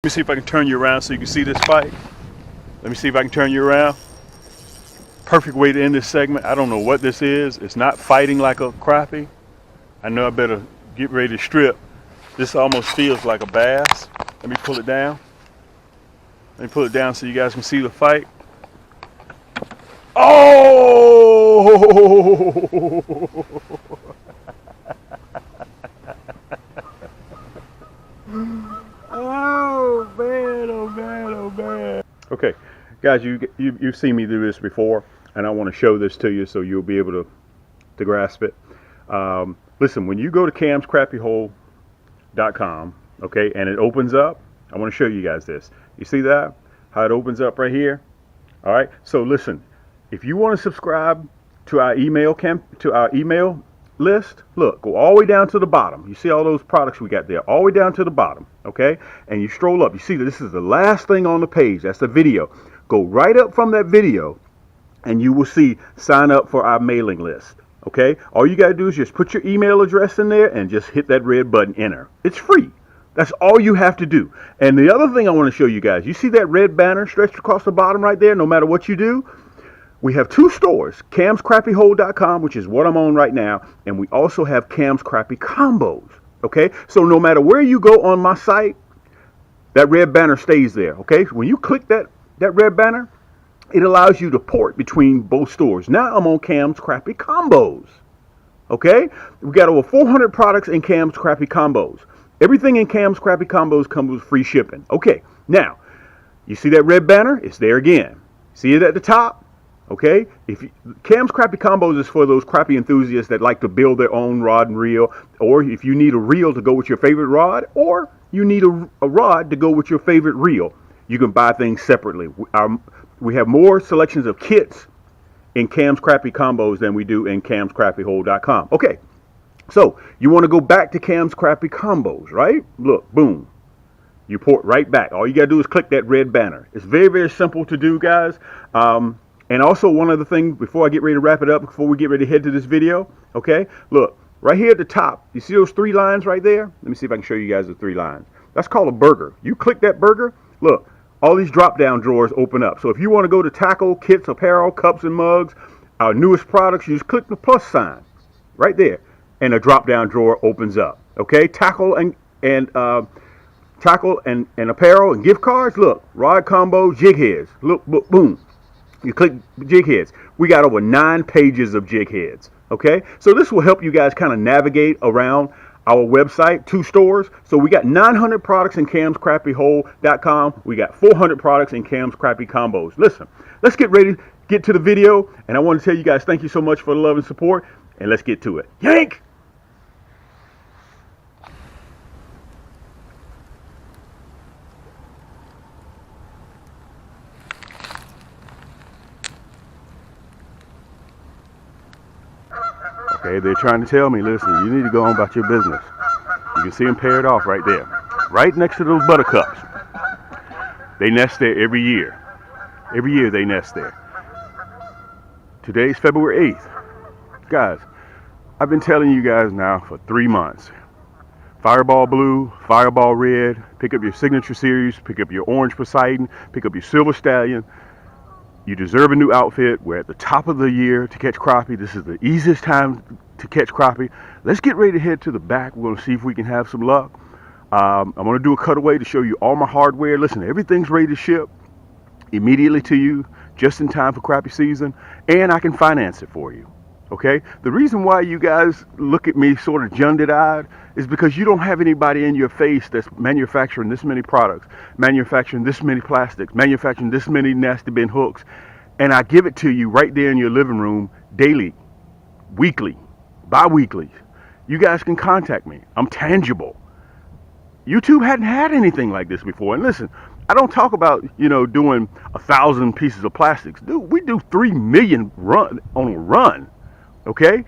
Let me see if I can turn you around so you can see this fight. Let me see if I can turn you around. Perfect way to end this segment. I don't know what this is. It's not fighting like a crappie. I know I better get ready to strip. This almost feels like a bass. Let me pull it down. Let me pull it down so you guys can see the fight. Oh! Oh man, oh man, oh man. Okay, guys, you've seen me do this before, and I want to show this to you so you'll be able to grasp it. Listen, when you go to camscrappyhole.com, okay, and it opens up, I want to show you guys this. You see that? How it opens up right here? All right. So listen, if you want to subscribe to our email list, look, go all the way down to the bottom. You see all those products we got there, all the way down to the bottom, okay? And you stroll up. You see that this is the last thing on the page. That's the video. Go right up from that video, and you will see sign up for our mailing list, okay? All you got to do is just put your email address in there and just hit that red button, enter. It's free. That's all you have to do. And the other thing I want to show you guys, you see that red banner stretched across the bottom right there? No matter what you do, we have two stores, camscrappyhole.com, which is what I'm on right now, and we also have Cam's Crappie Combos, okay? So no matter where you go on my site, that red banner stays there, okay? When you click that red banner, it allows you to port between both stores. Now I'm on Cam's Crappie Combos, okay? We got over 400 products in Cam's Crappie Combos. Everything in Cam's Crappie Combos comes with free shipping. Okay, now, you see that red banner? It's there again. See it at the top? Okay, Cam's Crappie Combos is for those crappie enthusiasts that like to build their own rod and reel, or if you need a reel to go with your favorite rod, or you need a rod to go with your favorite reel, you can buy things separately. We have more selections of kits in Cam's Crappie Combos than we do in camscrappyhole.com. Okay, so you want to go back to Cam's Crappie Combos, right? Look, boom. You port right back. All you got to do is click that red banner. It's very, very simple to do, guys. And also one other thing before I get ready to wrap it up, before we get ready to head to this video, okay? Look, right here at the top, you see those three lines right there? Let me see if I can show you guys the three lines. That's called a burger. You click that burger, look, all these drop-down drawers open up. So if you want to go to tackle, kits, apparel, cups and mugs, our newest products, you just click the plus sign right there, and a drop-down drawer opens up, okay? Tackle and apparel and gift cards, look, rod combo, jig heads, look, boom. You click jig heads. We got over 9 pages of jig heads. Okay, so this will help you guys kind of navigate around our website, 2 stores. So we got 900 products in camscrappyhole.com. We got 400 products in Cam's Crappie Combos. Listen, let's get ready to get to the video. And I want to tell you guys thank you so much for the love and support. And let's get to it. Yank! Okay, they're trying to tell me, listen, you need to go on about your business. You can see them paired off right there, right next to those buttercups. They nest there every year. Every year they nest there. Today's February 8th. Guys, I've been telling you guys now for 3 months. Fireball Blue, Fireball Red, pick up your Signature Series, pick up your Orange Poseidon, pick up your Silver Stallion. You deserve a new outfit. We're at the top of the year to catch crappie. This is the easiest time to catch crappie. Let's get ready to head to the back. We're going to see if we can have some luck. I'm going to do a cutaway to show you all my hardware. Listen, everything's ready to ship immediately to you, just in time for crappie season, and I can finance it for you. Okay? The reason why you guys look at me sort of junded-eyed is because you don't have anybody in your face that's manufacturing this many products, manufacturing this many plastics, manufacturing this many nasty bin hooks, and I give it to you right there in your living room daily, weekly, bi-weekly. You guys can contact me. I'm tangible. YouTube hadn't had anything like this before. And listen, I don't talk about, doing 1,000 pieces of plastics. Dude, we do 3 million on a run. Okay,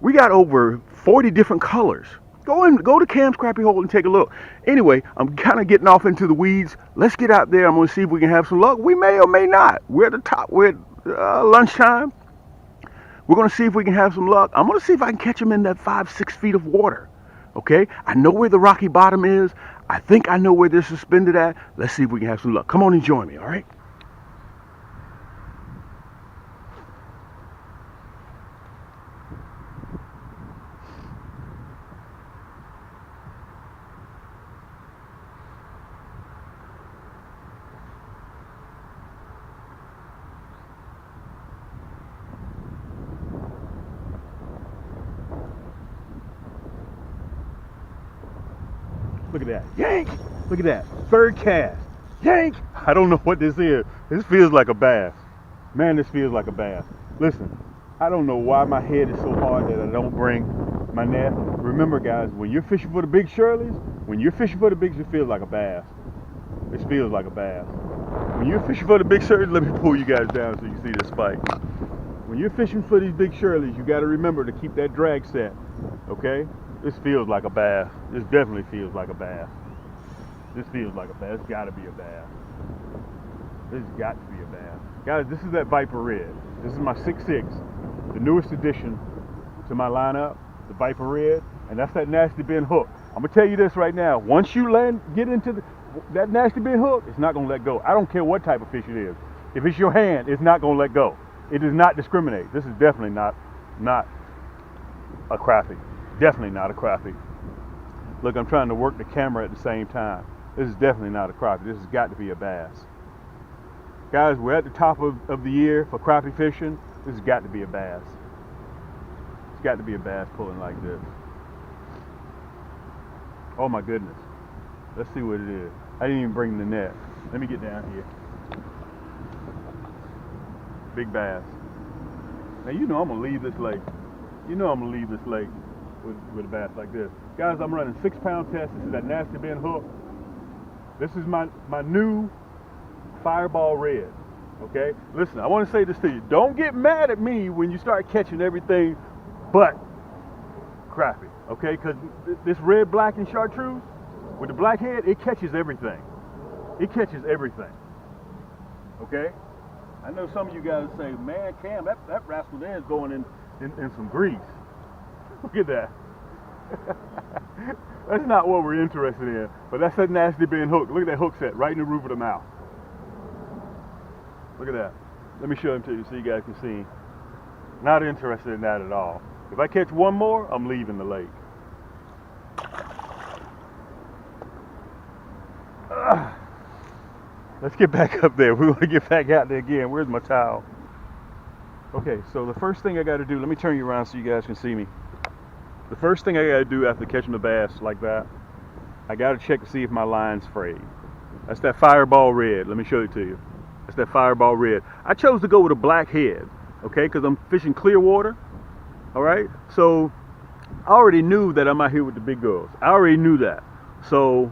we got over 40 different colors. Go to Cam's Crappie Hole and take a look. Anyway, I'm kind of getting off into the weeds. Let's get out there. I'm going to see if we can have some luck. We may or may not. We're at the top. We're at lunchtime. We're going to see if we can have some luck. I'm going to see if I can catch them in that 5-6 feet of water. Okay, I know where the rocky bottom is. I think I know where they're suspended at. Let's see if we can have some luck. Come on and join me, all right? Look at that. Yank! Look at that. Third cast. Yank! I don't know what this is. This feels like a bass. Man, this feels like a bass. Listen, I don't know why my head is so hard that I don't bring my net. Remember, guys, when you're fishing for the big Shirleys, it feels like a bass. This feels like a bass. When you're fishing for the big Shirleys, let me pull you guys down so you can see this spike. When you're fishing for these big Shirleys, you got to remember to keep that drag set, okay? This feels like a bass. This definitely feels like a bass. This feels like a bass. It's got to be a bass. This has got to be a bass. Guys, this is that Viper Red. This is my 6'6", the newest addition to my lineup, the Viper Red, and that's that nasty bend hook. I'm going to tell you this right now. Once you get into that nasty bend hook, it's not going to let go. I don't care what type of fish it is. If it's your hand, it's not going to let go. It does not discriminate. This is definitely not a crappie. Definitely not a crappie. Look, I'm trying to work the camera at the same time. This is definitely not a crappie. This has got to be a bass. Guys, we're at the top of the year for crappie fishing. This has got to be a bass. It's got to be a bass pulling like this. Oh my goodness. Let's see what it is. I didn't even bring the net. Let me get down here. Big bass. Now you know I'm gonna leave this lake. With a bass like this. Guys, I'm running 6-pound test. This is that nasty bend hook. This is my new Fireball Red. Okay? Listen, I want to say this to you. Don't get mad at me when you start catching everything but crappie. Okay? Because this red, black, and chartreuse with the black head, it catches everything. It catches everything. Okay? I know some of you guys say, man, Cam, that rascal there is going in some grease. Look at that. That's not what we're interested in, but that's that nasty bend hook. Look at that hook set right in the roof of the mouth. Look at that. Let me show him to you so you guys can see. Not interested in that at all. If I catch one more, I'm leaving the lake. Let's get back up there. We want to get back out there again. Where's my towel? Okay, so the first thing I got to do, let me turn you around so you guys can see me. The first thing I got to do after catching a bass like that, I got to check to see if my line's frayed. That's that Fireball Red. Let me show it to you. That's that Fireball Red. I chose to go with a black head, okay, because I'm fishing clear water, all right? So I already knew that I'm out here with the big girls. I already knew that. So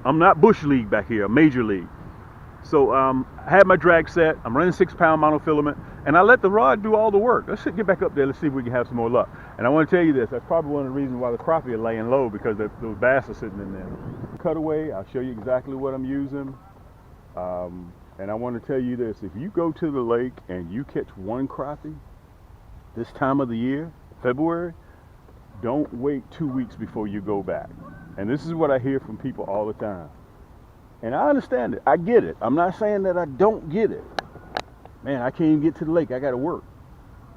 I'm not Bush League back here, I'm Major League. So I had my drag set. I'm running 6-pound monofilament, and I let the rod do all the work. Let's get back up there. Let's see if we can have some more luck. And I want to tell you this. That's probably one of the reasons why the crappie are laying low, because those bass are sitting in there. Cutaway, I'll show you exactly what I'm using. And I want to tell you this. If you go to the lake and you catch one crappie this time of the year, February, don't wait 2 weeks before you go back. And this is what I hear from people all the time. And I understand it. I get it. I'm not saying that I don't get it. Man, I can't even get to the lake. I got to work.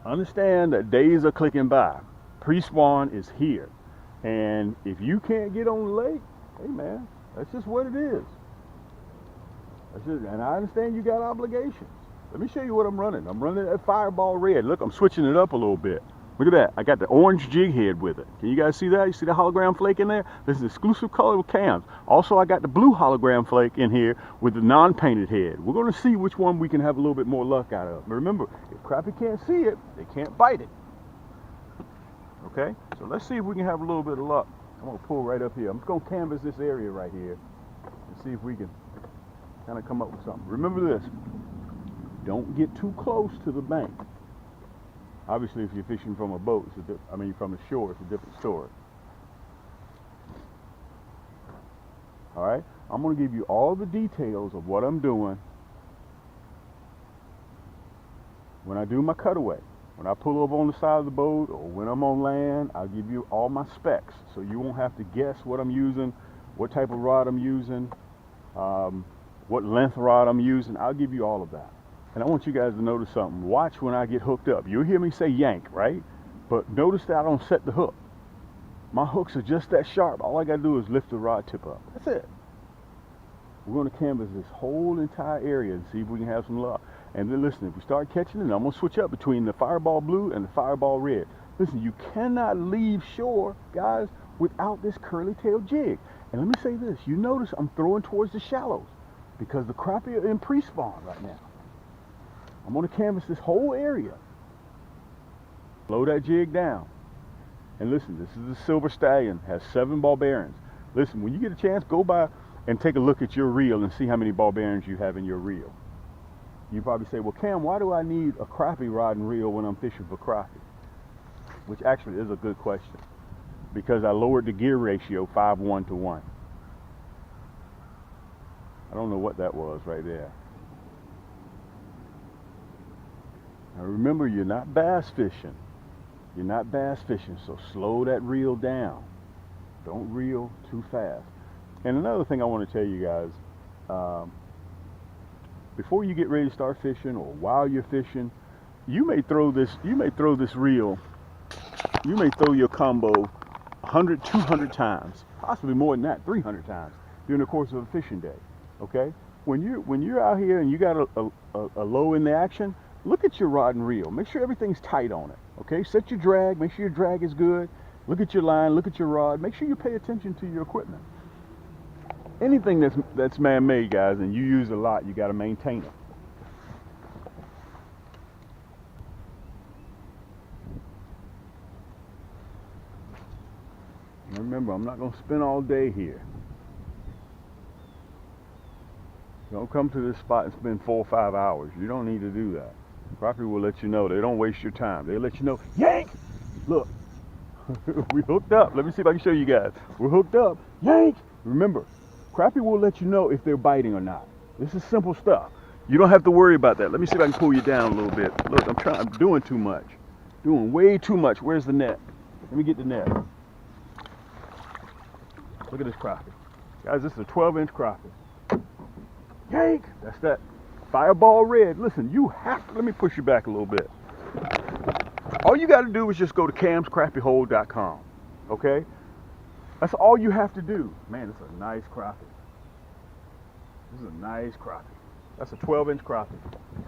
Understand that days are clicking by. Pre-spawn is here. And if you can't get on the lake, hey man, that's just what it is. And I understand you got obligations. Let me show you what I'm running. I'm running that Fireball Red. Look, I'm switching it up a little bit. Look at that. I got the orange jig head with it. Can you guys see that? You see the hologram flake in there? This is exclusive color with cams. Also, I got the blue hologram flake in here with the non-painted head. We're going to see which one we can have a little bit more luck out of. But remember, if crappie can't see it, they can't bite it. Okay? So let's see if we can have a little bit of luck. I'm going to pull right up here. I'm just going to canvas this area right here and see if we can kind of come up with something. Remember this. Don't get too close to the bank. Obviously, if you're fishing from a boat, from the shore, it's a different story. All right? I'm going to give you all the details of what I'm doing when I do my cutaway. When I pull over on the side of the boat or when I'm on land, I'll give you all my specs. So you won't have to guess what I'm using what type of rod I'm using, what length rod I'm using. I'll give you all of that. And I want you guys to notice something. Watch when I get hooked up. You'll hear me say yank, right? But notice that I don't set the hook. My hooks are just that sharp. All I got to do is lift the rod tip up. That's it. We're going to canvas this whole entire area and see if we can have some luck. And then listen, if we start catching it, I'm going to switch up between the fireball blue and the fireball red. Listen, you cannot leave shore, guys, without this curly tail jig. And let me say this. You notice I'm throwing towards the shallows because the crappie are in pre-spawn right now. I'm going to canvas this whole area. Slow that jig down. And listen, this is the silver stallion, has 7 ball bearings. Listen, when you get a chance, go by and take a look at your reel and see how many ball bearings you have in your reel. You probably say, well, Cam, why do I need a crappie rod and reel when I'm fishing for crappie? Which actually is a good question, because I lowered the gear ratio 5:1 to 1. I don't know what that was right there. Now remember, you're not bass fishing. You're not bass fishing, so slow that reel down. Don't reel too fast. And another thing I want to tell you guys, before you get ready to start fishing or while you're fishing, you may throw this reel, you may throw your combo 100, 200 times, possibly more than that, 300 times during the course of a fishing day. Okay? When you're out here and you got a low in the action, look at your rod and reel. Make sure everything's tight on it. Okay? Set your drag. Make sure your drag is good. Look at your line. Look at your rod. Make sure you pay attention to your equipment. Anything that's man-made, guys, and you use a lot, you got to maintain it. Remember, I'm not going to spend all day here. Don't come to this spot and spend 4 or 5 hours. You don't need to do that. Crappie will let you know. They don't waste your time. They let you know, yank! Look, we hooked up. Let me see if I can show you guys. We're hooked up. Yank! Remember, crappie will let you know if they're biting or not. This is simple stuff. You don't have to worry about that. Let me see if I can pull you down a little bit. Look, I'm doing too much. Doing way too much. Where's the net? Let me get the net. Look at this crappie. Guys, this is a 12-inch crappie. Yank! That's that fireball red. Listen, you have to, let me push you back a little bit. All you got to do is just go to camscrappiehole.com. Okay? That's all you have to do. Man, this is a nice crappie. This is a nice crappie. That's a 12-inch crappie.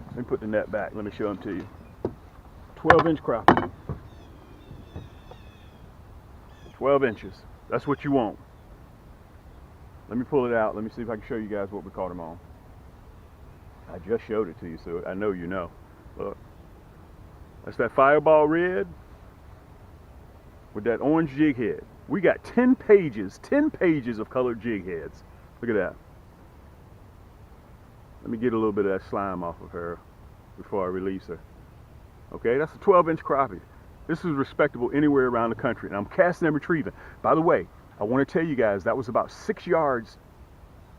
Let me put the net back. Let me show them to you. 12-inch crappie. 12 inches. That's what you want. Let me pull it out. Let me see if I can show you guys what we caught him on. I just showed it to you, so I know you know. Look. That's that fireball red with that orange jig head. We got 10 pages of colored jig heads. Look at that. Let me get a little bit of that slime off of her before I release her. Okay, that's a 12-inch crappie. This is respectable anywhere around the country, and I'm casting and retrieving. By the way, I want to tell you guys that was about 6 yards,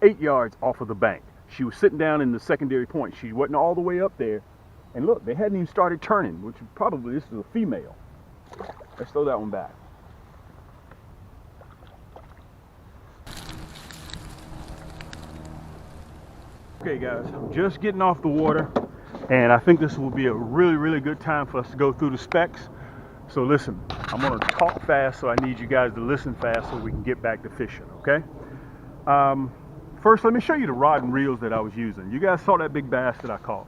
8 yards off of the bank. She was sitting down in the secondary point. She wasn't all the way up there. And look, they hadn't even started turning, which probably this is a female. Let's throw that one back. Okay guys, I'm just getting off the water, and I think this will be a really good time for us to go through the specs. So listen, I'm gonna talk fast, so I need you guys to listen fast so we can get back to fishing, okay? First, let me show you the rod and reels that I was using. You guys saw that big bass that I caught.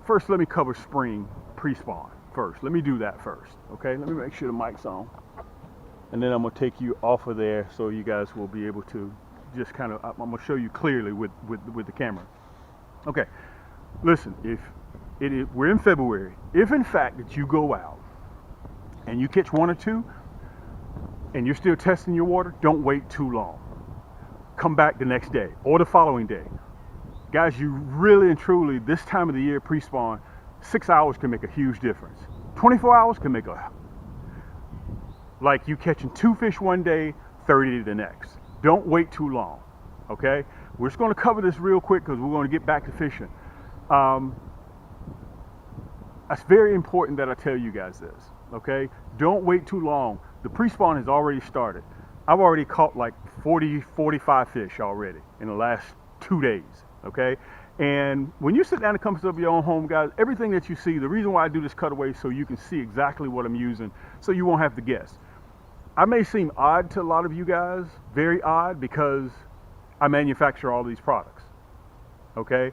First, let me cover spring pre-spawn first. Let me do that first, okay? Let me make sure the mic's on. And then I'm gonna take you off of there so you guys will be able to just kind of, I'm gonna show you clearly with the camera. Okay, listen, we're in February. If in fact that you go out and you catch 1 or 2 and you're still testing your water, don't wait too long. Come back the next day or the following day. Guys, you really and truly, this time of the year pre-spawn, 6 hours can make a huge difference. 24 hours can make like you catching 2 fish one day, 30 the next. Don't wait too long, okay? We're just gonna cover this real quick because we're gonna get back to fishing. That's very important that I tell you guys this, okay? Don't wait too long. The pre-spawn has already started. I've already caught like 40, 45 fish already in the last 2 days, okay? And when you sit down and come to your own home, guys, everything that you see, the reason why I do this cutaway so you can see exactly what I'm using, so you won't have to guess. I may seem odd to a lot of you guys, very odd, because I manufacture all these products, okay?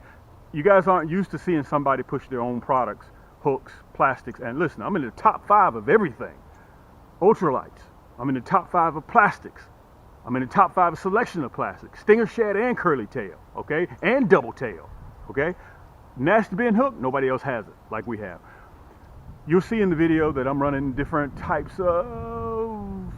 You guys aren't used to seeing somebody push their own products, hooks, plastics, and listen, I'm in the top 5 of everything. Ultralights, I'm in the top 5 of plastics. I'm in the top 5 of selection of plastics. Stinger shad and curly tail, okay? And double tail, okay? Nasty bend hook, nobody else has it like we have. You'll see in the video that I'm running different types of,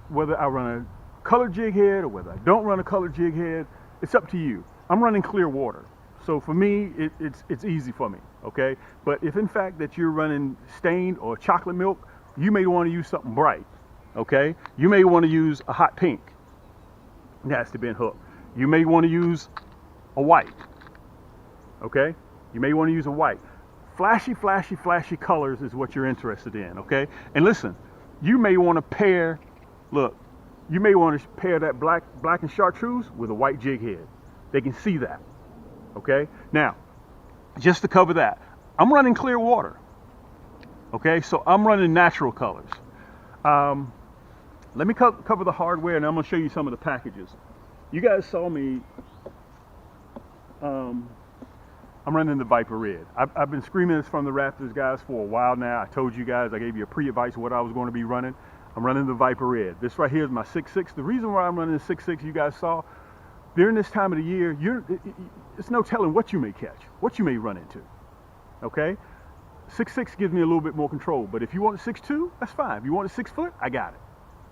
whether I run a colored jig head or whether I don't run a colored jig head, it's up to you. I'm running clear water. So for me, it's easy for me, okay? But if in fact that you're running stained or chocolate milk, you may want to use something bright. Okay, you may want to use a hot pink nasty bend hook. You may want to use a white. Okay, you may want to use a white. Flashy, flashy, flashy colors is what you're interested in. Okay, and listen, you may want to pair. Look, you may want to pair that black and chartreuse with a white jig head. They can see that. Okay, now just to cover that, I'm running clear water. Okay, so I'm running natural colors. Let me cover the hardware, and I'm going to show you some of the packages. You guys saw me, I'm running the Viper Red. I've been screaming this from the Raptors guys for a while now. I told you guys, I gave you a pre-advice of what I was going to be running. I'm running the Viper Red. This right here is my 6.6. The reason why I'm running the 6.6, you guys saw, during this time of the year, it's no telling what you may catch, what you may run into, okay? 6.6 gives me a little bit more control, but if you want a 6.2, that's fine. If you want a 6 foot, I got it.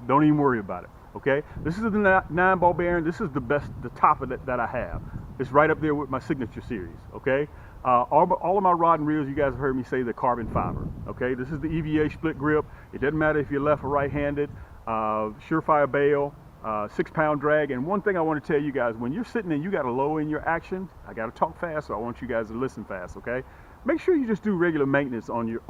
Don't even worry about it, okay? This is the 9 ball bearing. This is the best, the top of it that I have. It's right up there with my signature series, okay? All of my rod and reels, you guys have heard me say the carbon fiber, okay? This is the EVA split grip. It doesn't matter if you're left or right-handed. Surefire bail, 6-pound drag. And one thing I want to tell you guys, when you're sitting and you got to low in your action, I got to talk fast, so I want you guys to listen fast, okay? Make sure you just do regular maintenance on your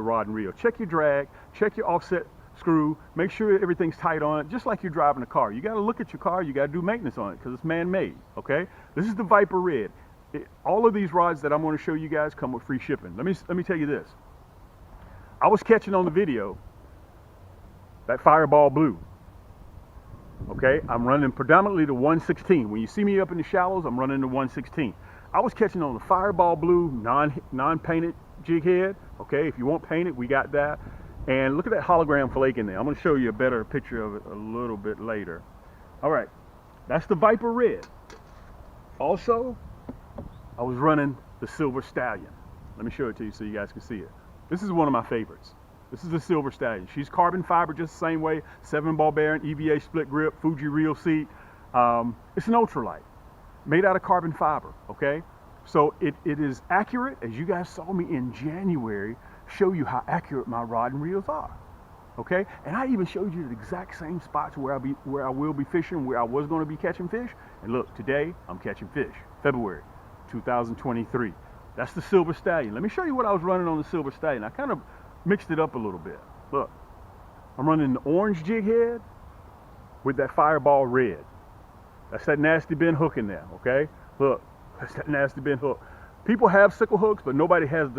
rod and reel. Check your drag, check your offset screw, make sure everything's tight on it, just like you're driving a car. You got to look at your car, you got to do maintenance on it because it's man-made, okay? This is the Viper Red. All of these rods that I'm going to show you guys come with free shipping. Let me tell you this. I was catching on the video that Fireball Blue, okay? I'm running predominantly the 116. When you see me up in the shallows, I'm running the 116. I was catching on the Fireball Blue non-painted jig head, okay? If you want painted, we got that. And look at that hologram flake in there. I'm going to show you a better picture of it a little bit later. All right, that's the Viper Red. Also, I was running the Silver Stallion. Let me show it to you so you guys can see it. This is one of my favorites. This is the Silver Stallion. She's carbon fiber just the same way. 7-ball bearing, EVA split grip, Fuji reel seat. It's an ultralight made out of carbon fiber, okay? So it is accurate, as you guys saw me in January, show you how accurate my rod and reels are, okay? And I even showed you the exact same spots where I will be fishing, where I was going to be catching fish. And look, today I'm catching fish, February 2023. That's the Silver Stallion. Let me show you what I was running on the Silver Stallion. I kind of mixed it up a little bit. Look, I'm running the orange jig head with that Fireball Red. That's that nasty bend hook in there, okay? Look, that's that nasty bend hook. People have sickle hooks, but nobody has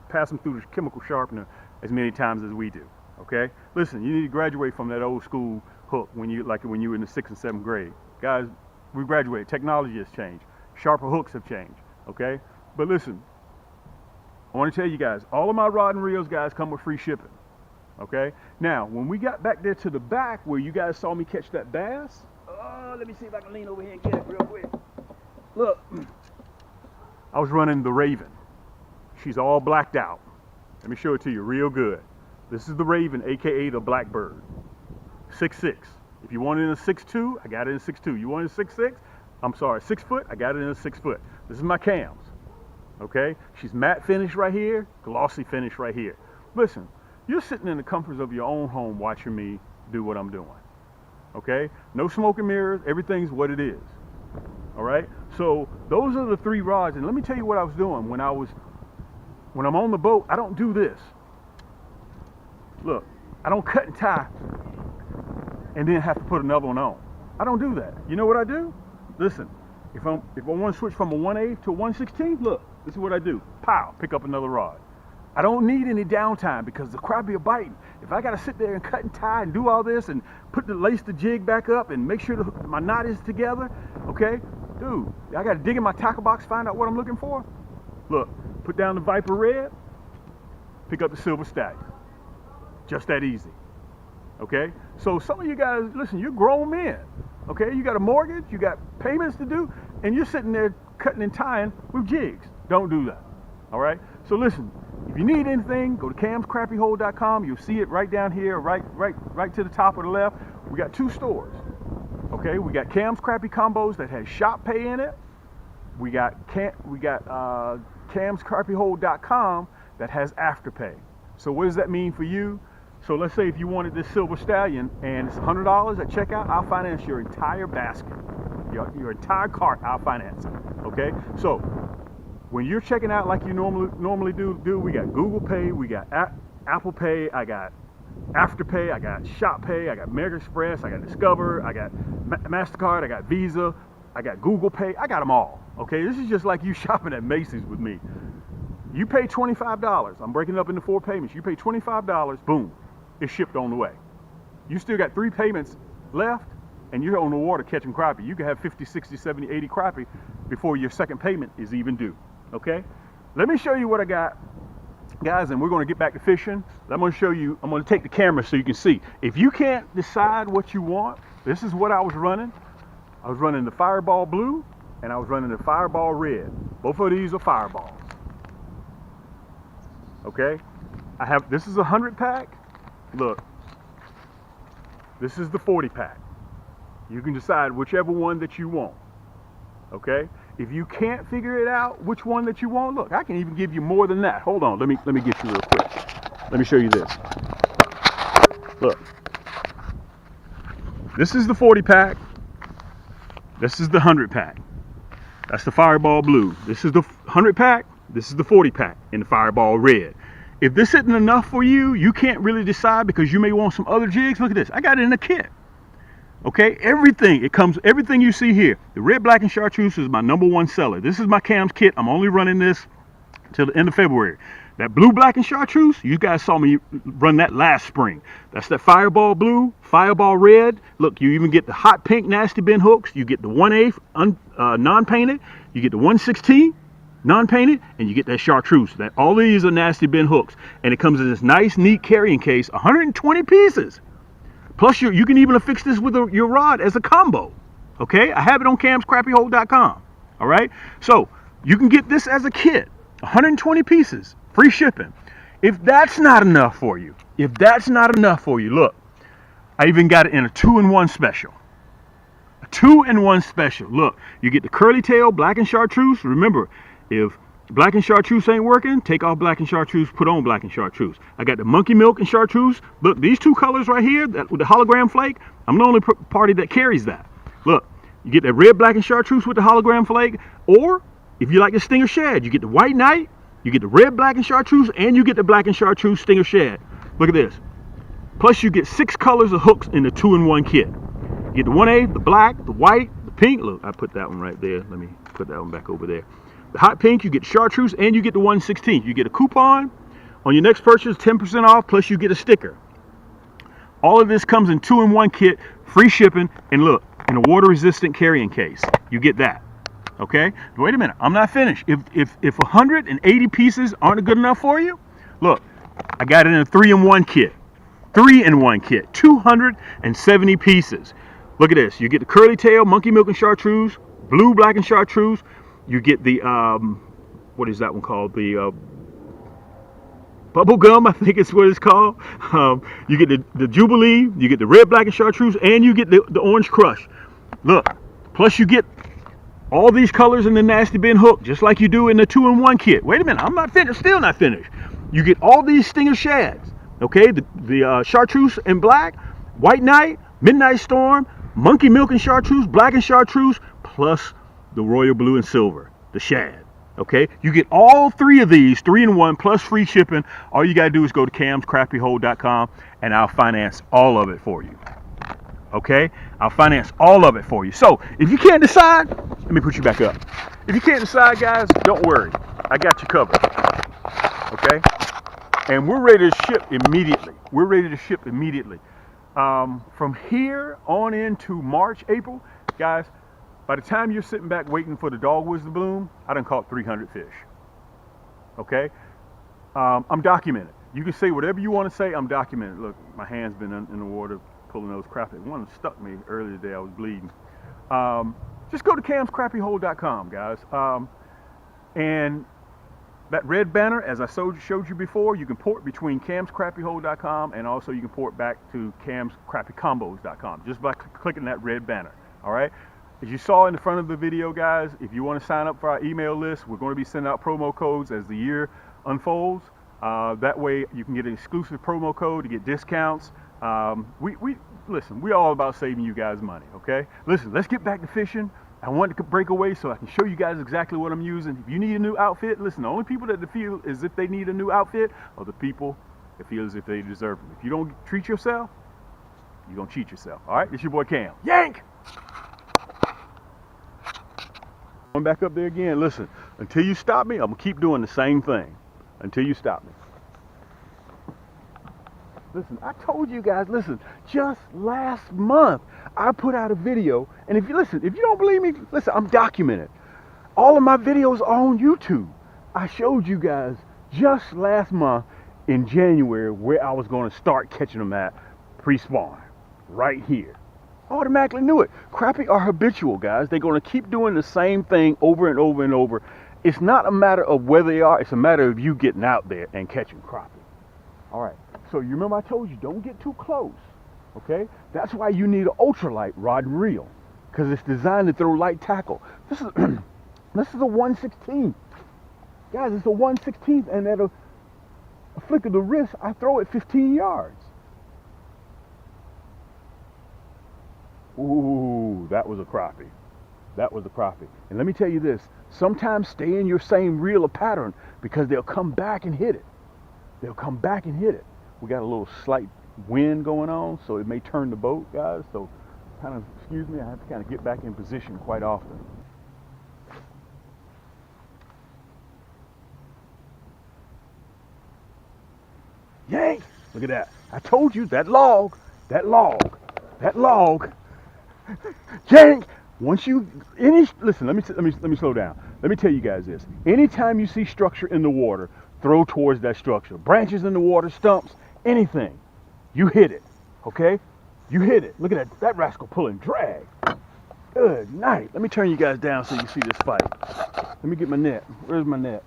passed them through the chemical sharpener as many times as we do, okay? Listen, you need to graduate from that old school hook when you were in the 6th and 7th grade. Guys, we graduated. Technology has changed. Sharper hooks have changed, okay? But listen, I want to tell you guys, all of my rod and reels, guys, come with free shipping, okay? Now, when we got back there to the back where you guys saw me catch that bass, let me see if I can lean over here and get it real quick. Look, I was running the Raven. She's all blacked out. Let me show it to you real good. This is the Raven, aka the Blackbird. 6'6". If you want it in a 6'2", I got it in a 6'2". You want it in a 6'6"? I'm sorry, 6 foot, I got it in a 6 foot. This is my cams, okay? She's matte finish right here, glossy finish right here. Listen, you're sitting in the comforts of your own home watching me do what I'm doing, okay? No smoke and mirrors, everything's what it is. All right, so those are the 3 rods, and let me tell you what I was doing when I'm on the boat. I don't do this. Look, I don't cut and tie and then have to put another one on. I don't do that. You know what I do? Listen, if I want to switch from a 1/8 to a 1/16, look, this is what I do. Pow, pick up another rod. I don't need any downtime because the crappie are biting. If I got to sit there and cut and tie and do all this and lace the jig back up and make sure my knot is together, okay? Dude, I got to dig in my tackle box, find out what I'm looking for. Look, put down the Viper Red, pick up the Silver Stallion. Just that easy, okay? So some of you guys, listen, you're grown men, okay? You got a mortgage, you got payments to do, and you're sitting there cutting and tying with jigs. Don't do that, all right? So listen, if you need anything, go to camscrappyhole.com. You'll see it right down here, right to the top of the left. We got 2 stores. Okay, we got Cam's Crappie Combos that has shop pay in it. We got camscrappyhole.com that has afterpay. So what does that mean for you? So let's say if you wanted this Silver Stallion and it's $100 at checkout, I'll finance your entire basket, your entire cart. I'll finance it. Okay, so when you're checking out like you normally do, we got Google Pay, we got Apple Pay, I got Afterpay, I got Shop Pay, I got American Express, I got Discover, I got MasterCard, I got Visa, I got Google Pay, I got them all. Okay, this is just like you shopping at Macy's with me. You pay $25. I'm breaking it up into 4 payments. You pay $25, boom, it's shipped on the way. You still got 3 payments left, and you're on the water catching crappie. You can have 50, 60, 70, 80 crappie before your second payment is even due. Okay, let me show you what I got, guys, and we're going to get back to fishing. I'm going to show you, I'm going to take the camera so you can see. If you can't decide what you want, this is what I was running. I was running the Fireball Blue and I was running the Fireball Red. Both of these are Fireballs. Okay, this is a 100 pack. Look, this is the 40 pack. You can decide whichever one that you want. Okay, if you can't figure it out which one that you want, look, I can even give you more than that. Hold on, let me get you real quick. Let me show you this. Look, this is the 40 pack. This is the 100 pack. That's the Fireball Blue. This is the 100 pack. This is the 40 pack in the Fireball Red. If this isn't enough for you, you can't really decide because you may want some other jigs. Look at this. I got it in a kit. Okay, everything you see here. The red, black, and chartreuse is my #1 seller. This is my Cam's kit. I'm only running this till the end of February. That blue, black, and chartreuse, you guys saw me run that last spring. That's that Fireball Blue, Fireball Red. Look, you even get the hot pink nasty bin hooks. You get the 1/8 non-painted. You get the 1/16 non-painted, and you get that chartreuse. All these are nasty bin hooks, and it comes in this nice, neat carrying case. 120 pieces. Plus, you can even affix this with your rod as a combo. Okay, I have it on camscrappyhole.com. All right, so you can get this as a kit, 120 pieces, free shipping. If that's not enough for you, look, I even got it in a 2-in-1 special. A 2-in-1 special. Look, you get the curly tail, black and chartreuse. Remember, if black and chartreuse ain't working, take off black and chartreuse, put on black and chartreuse. I got the monkey milk and chartreuse. Look, these 2 colors right here, with the hologram flake, I'm the only party that carries that. Look, you get that red, black, and chartreuse with the hologram flake, or if you like the stinger shad, you get the white knight, you get the red, black, and chartreuse, and you get the black and chartreuse stinger shad. Look at this. Plus you get 6 colors of hooks in the 2-in-1 kit. You get the 1/8, the black, the white, the pink. Look, I put that one right there. Let me put that one back over there. The hot pink, you get chartreuse, and you get the 1/16. You get a coupon on your next purchase, 10% off, plus you get a sticker. All of this comes in 2-in-1 kit, free shipping, and look, in a water-resistant carrying case. You get that. Okay? Wait a minute, I'm not finished. If 180 pieces aren't good enough for you, look, I got it in a 3-in-1 kit. 3-in-1 kit, 270 pieces. Look at this. You get the curly tail, monkey milk and chartreuse, blue, black, and chartreuse. You get the, what is that one called? The bubble gum, I think it's what it's called. You get the Jubilee, you get the red, black, and chartreuse, and you get the orange crush. Look, plus you get all these colors in the nasty bin hook, just like you do in the 2-in-1 kit. Wait a minute, I'm not finished, still not finished. You get all these stinger shads, okay? The chartreuse and black, white knight, midnight storm, monkey milk and chartreuse, black and chartreuse, plus the royal blue and silver, the shad. Okay, you get all 3 of these, 3-in-1 plus free shipping. All you gotta do is go to camscrappyhole.com and I'll finance all of it for you. Okay, I'll finance all of it for you. So if you can't decide, let me put you back up. If you can't decide, guys, don't worry, I got you covered. Okay, and we're ready to ship immediately. We're ready to ship immediately. From here on into March, April, guys, by the time you're sitting back waiting for the dogwoods to bloom, I done caught 300 fish. Okay, I'm documented. You can say whatever you want to say. I'm documented. Look, my hand's been in the water pulling those crappie. One stuck me earlier today. I was bleeding. Just go to camscrappiehole.com, guys. And that red banner, as I showed you before, you can port between camscrappiehole.com and also you can port back to camscrappiecombos.com just by clicking that red banner. All right. As you saw in the front of the video, guys, if you want to sign up for our email list, we're going to be sending out promo codes as the year unfolds. That way you can get an exclusive promo code to get discounts. Listen, we're all about saving you guys money, okay? Listen, let's get back to fishing. I wanted to break away so I can show you guys exactly what I'm using. If you need a new outfit, listen, the only people that feel as if they need a new outfit are the people that feel as if they deserve them. If you don't treat yourself, you're going to cheat yourself, all right? It's your boy Cam. Yank! Going back up there again. Listen, until you stop me, I'm going to keep doing the same thing. Until you stop me. Listen, I told you guys, listen, just last month, I put out a video, and if you don't believe me, listen, I'm documented. All of my videos are on YouTube. I showed you guys just last month in January where I was going to start catching them at pre-spawn, right here. Automatically knew it. Crappie are habitual, guys. They're going to keep doing the same thing over and over and over. It's not a matter of where they are. It's a matter of you getting out there and catching crappie. All right. So you remember I told you, don't get too close. Okay? That's why you need an ultralight rod and reel, because it's designed to throw light tackle. This is this is a 1/16. Guys, it's a 1/16, and at a flick of the wrist, I throw it 15 yards. Ooh, that was a crappie. That was a crappie. And let me tell you this, sometimes stay in your same reel or pattern because they'll come back and hit it. They'll come back and hit it. We got a little slight wind going on, so it may turn the boat, guys. So kind of, excuse me, I have to kind of get back in position quite often. Yank! Look at that. I told you, that log. Yank! Once you, listen, let me slow down. Let me tell you guys this. Anytime you see structure in the water, throw towards that structure. Branches in the water, stumps, anything. You hit it, okay? You hit it. Look at that rascal pulling drag. Good night. Let me turn you guys down so you see this fight. Let me get my net. Where's my net?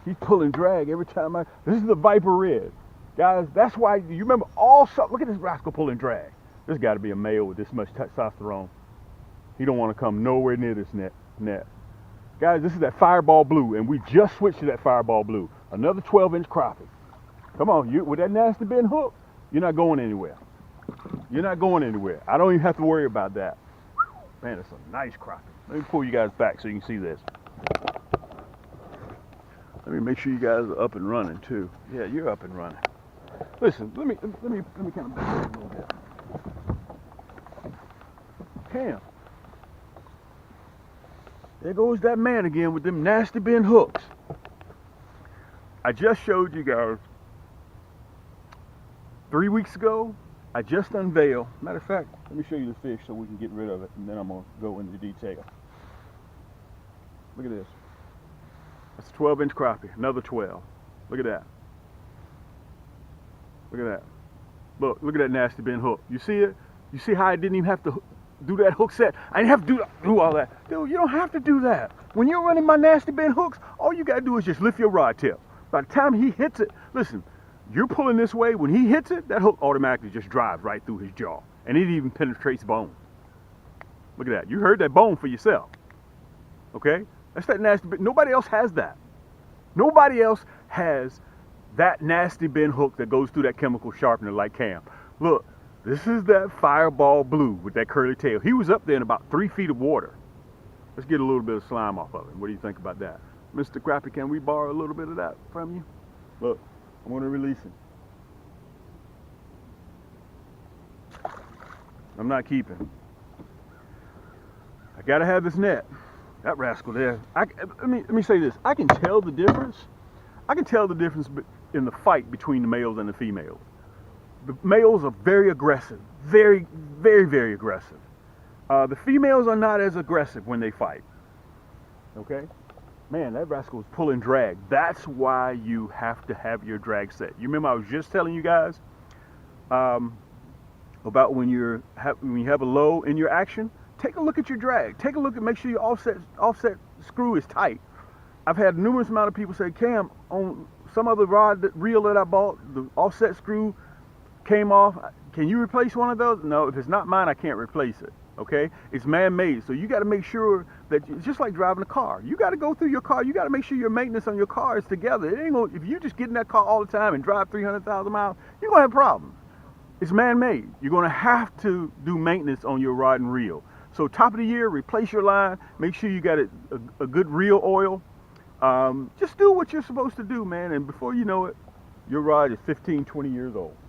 He's pulling drag every time this is the Viper Red. Guys, that's why, you remember look at this rascal pulling drag. There's got to be a male with this much testosterone. He don't want to come nowhere near this net. Guys, this is that Fireball Blue, and we just switched to that Fireball Blue. Another 12-inch crappie. Come on, with that nasty bend hook, you're not going anywhere. You're not going anywhere. I don't even have to worry about that. Man, it's a nice crappie. Let me pull you guys back so you can see this. Let me make sure you guys are up and running too. Yeah, you're up and running. Listen, let me kind of back up a little bit. Cam. There goes that man again with them nasty bend hooks. I just showed you guys 3 weeks ago. I just unveiled. Matter of fact, let me show you the fish so we can get rid of it, and then I'm gonna go into detail. Look at this. That's a 12-inch crappie. Another 12. Look at that. Look at that. Look at that nasty bend hook. You see it? You see how I didn't even have to do that hook set? I didn't have to do all that. Dude, you don't have to do that. When you're running my nasty bend hooks, all you gotta do is just lift your rod tip. By the time he hits it, listen, you're pulling this way. When he hits it, that hook automatically just drives right through his jaw. And it even penetrates bone. Look at that. You heard that bone for yourself. Okay? That's that nasty bend. Nobody else has that. Nobody else has that nasty bend hook that goes through that chemical sharpener like Cam. Look, this is that Fireball Blue with that curly tail. He was up there in about 3 feet of water. Let's get a little bit of slime off of him. What do you think about that? Mr. Crappie, can we borrow a little bit of that from you? Look, I'm going to release him. I'm not keeping. I gotta have this net. That rascal there. Let me say this. I can tell the difference. I can tell the difference in the fight between the males and the females. The males are very aggressive, very, very, very aggressive. The females are not as aggressive when they fight. Okay? Man, that rascal is pulling drag. That's why you have to have your drag set. You remember I was just telling you guys about when you have a low in your action. Take a look at your drag. Take a look and make sure your offset screw is tight. I've had numerous amount of people say, Cam, on some other reel that I bought, the offset screw came off. Can you replace one of those? No, if it's not mine, I can't replace it. Okay, it's man-made, so you got to make sure that it's just like driving a car. You got to go through your car. You got to make sure your maintenance on your car is together. It ain't gonna, if you just get in that car all the time and drive 300,000 miles, you're gonna have problems. It's man-made. You're gonna have to do maintenance on your rod and reel. So top of the year, replace your line. Make sure you got a good reel oil. Just do what you're supposed to do, man. And before you know it, your rod is 15, 20 years old.